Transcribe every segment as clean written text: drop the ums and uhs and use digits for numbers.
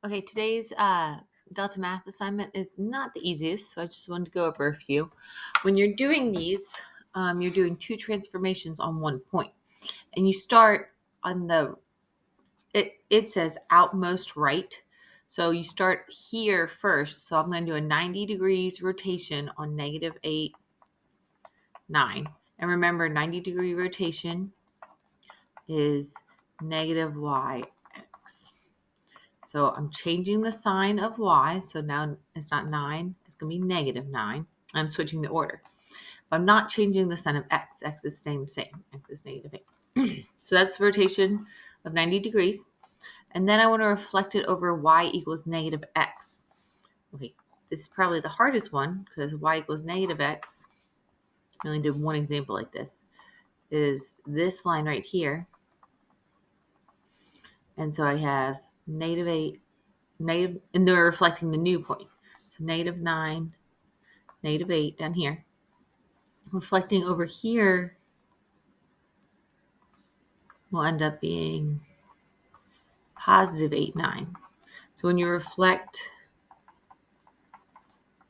Okay, today's Delta Math assignment is not the easiest, so I just wanted to go over a few. When you're doing these, you're doing two transformations on one point, and you start on it says outmost right, so you start here first. So I'm going to do a 90 degrees rotation on -8, 9, and remember 90-degree rotation is negative yx. So I'm changing the sign of y. So now it's not 9. It's going to be -9. I'm switching the order. But I'm not changing the sign of x. X is staying the same. X is -8. So that's rotation of 90 degrees. And then I want to reflect it over y equals -x. Okay, this is probably the hardest one because y equals -x. I only did one example like this. Is this line right here. And so I have -8. And they're reflecting the new point. So -9, -8 down here. Reflecting over here will end up being +8, 9. So when you reflect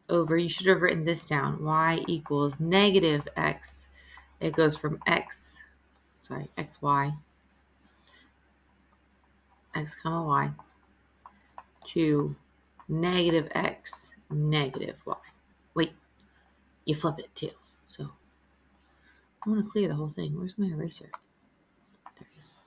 over, you should have written this down. Y equals -x. It goes from xy, x comma y, to -x, -y. Wait, you flip it too. So I want to clear the whole thing. Where's my eraser? There it is.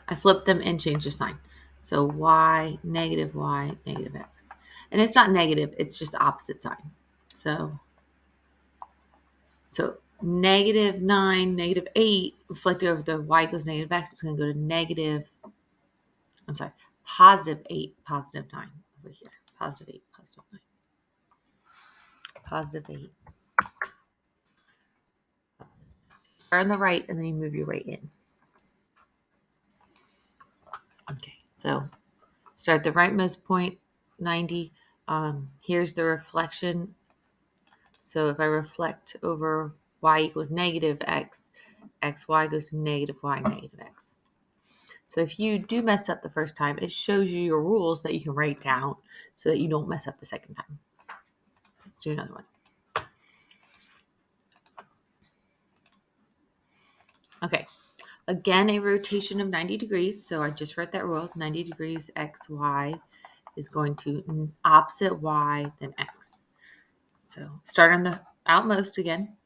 I flipped them and changed the sign. So y, -x. And it's not negative, it's just the opposite sign. So -9, -8 reflected over the y equals -x. It's going to go to +8, +9 over here. +8, +9. +8. Start on the right and then you move your right in. Okay, so start at the rightmost point, 90. Here's the reflection. So if I reflect over y equals -x, xy goes to -y, -x. So if you do mess up the first time, it shows you your rules that you can write down so that you don't mess up the second time. Let's do another one. Okay, again, a rotation of 90 degrees. So I just wrote that rule, 90 degrees xy is going to opposite y than x. So start on the outmost again.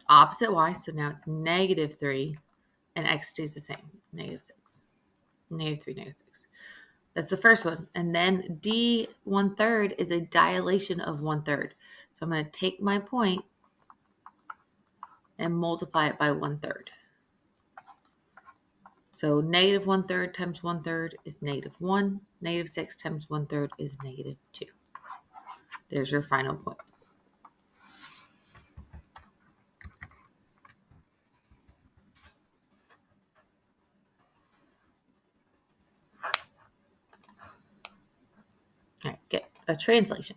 Opposite y, so now it's -3, and x stays the same, -6. -3, -6. That's the first one. And then d 1/3 is a dilation of 1/3. So I'm going to take my point and multiply it by 1/3. So -1/3 times 1/3 is -1. -6 times 1/3 is -2. There's your final point. All right, get a translation.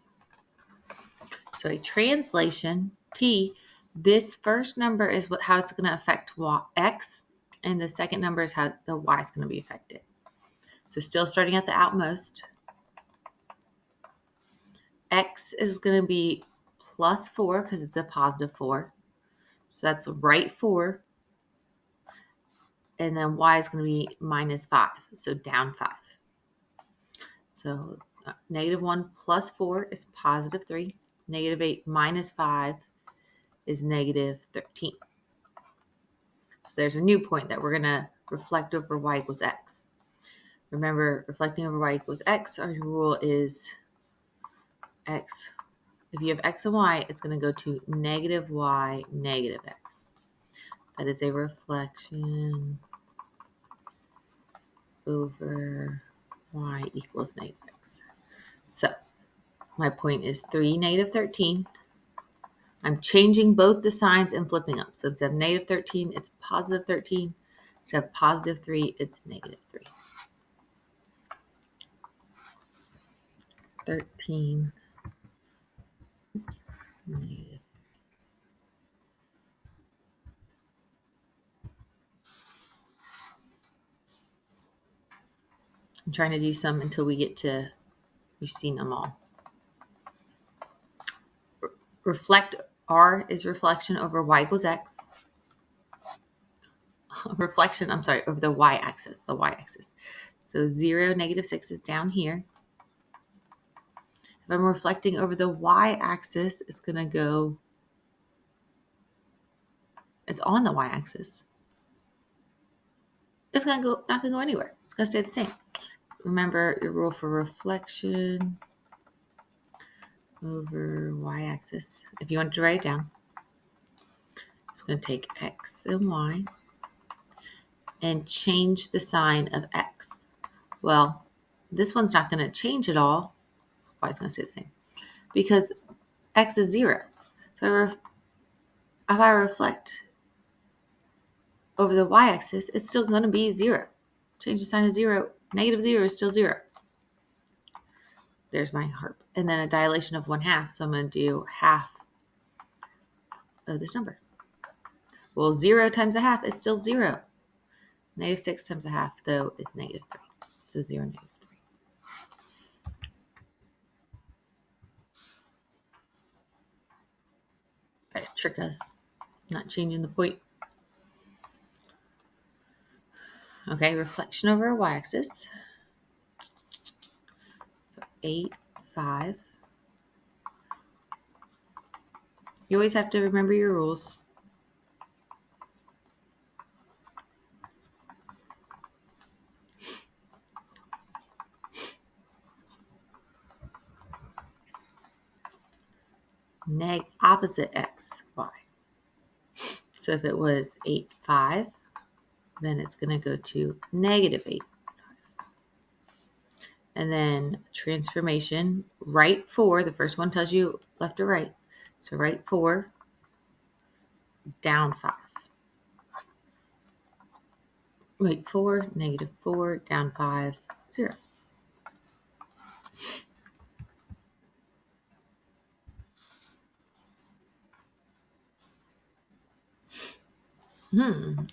So a translation, t, this first number is how it's going to affect x, and the second number is how the y is going to be affected. So still starting at the outmost, x is going to be +4 because it's a +4. So that's right 4. And then y is going to be -5, so down 5. So -1 plus 4 is +3. -8 minus 5 is -13. So there's a new point that we're going to reflect over y equals x. Remember, reflecting over y equals x, our rule is x. If you have x and y, it's going to go to -y, -x. That is a reflection over y equals -x. So my point is 3, -13. I'm changing both the signs and flipping them. So instead of -13, it's +13. Instead of +3, it's -3. 13 negative. I'm trying to do some until we get to, you've seen them all. Reflect, R is reflection over y equals x. Reflection, I'm sorry, over the y-axis, So 0, -6 is down here. If I'm reflecting over the y-axis, it's going to go, it's on the y-axis. It's going to go, not going to go anywhere. It's going to stay the same. Remember your rule for reflection over y-axis. If you want to write it down, it's going to take x and y and change the sign of x. Well, this one's not going to change at all. Y is going to stay the same because x is 0. So if I reflect over the y-axis, it's still going to be 0. Change the sign of 0. -0 is still 0. There's my harp. And then a dilation of 1/2. So I'm going to do half of this number. Well, 0 times a half is still 0. -6 times a half, though, is -3. So 0, -3. Try to trick us. Not changing the point. Okay, reflection over a y-axis. So 8, 5. You always have to remember your rules. Opposite x, y. So if it was 8, 5, then it's going to go to -8, 5. And then transformation, right 4. The first one tells you left or right. So right 4, down 5. Right 4, -4, down 5, 0.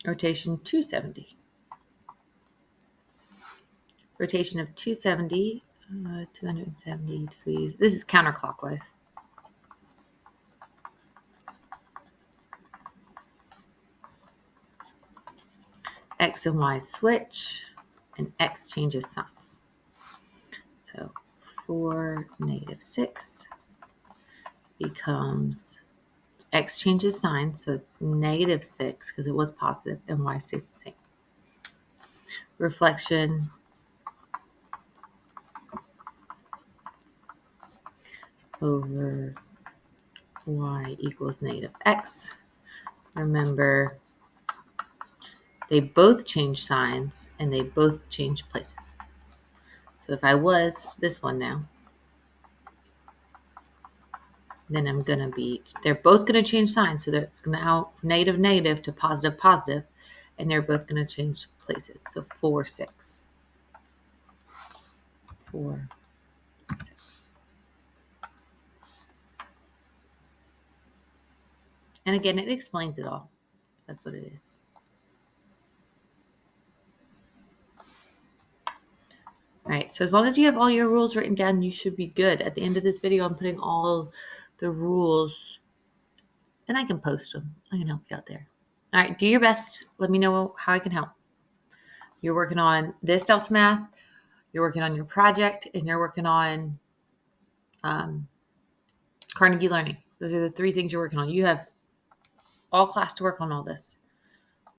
Rotation 270. Rotation of 270, 270 degrees. This is counterclockwise. X and Y switch, and X changes signs. So 4, -6 becomes, X changes signs, so it's -6 because it was positive, and Y stays the same. Reflection over Y equals -X. Remember, they both change signs and they both change places. So if I was this one now, then I'm going to be, they're both going to change signs. So it's going to go negative to positive, and they're both going to change places. So 4, 6. 4, 6. And again, it explains it all. That's what it is. All right, so as long as you have all your rules written down, you should be good. At the end of this video, I'm putting all the rules, and I can post them. I can help you out there. All right, do your best. Let me know how I can help. You're working on this Delta Math, you're working on your project, and you're working on Carnegie Learning. Those are the 3 things you're working on. You have all class to work on all this.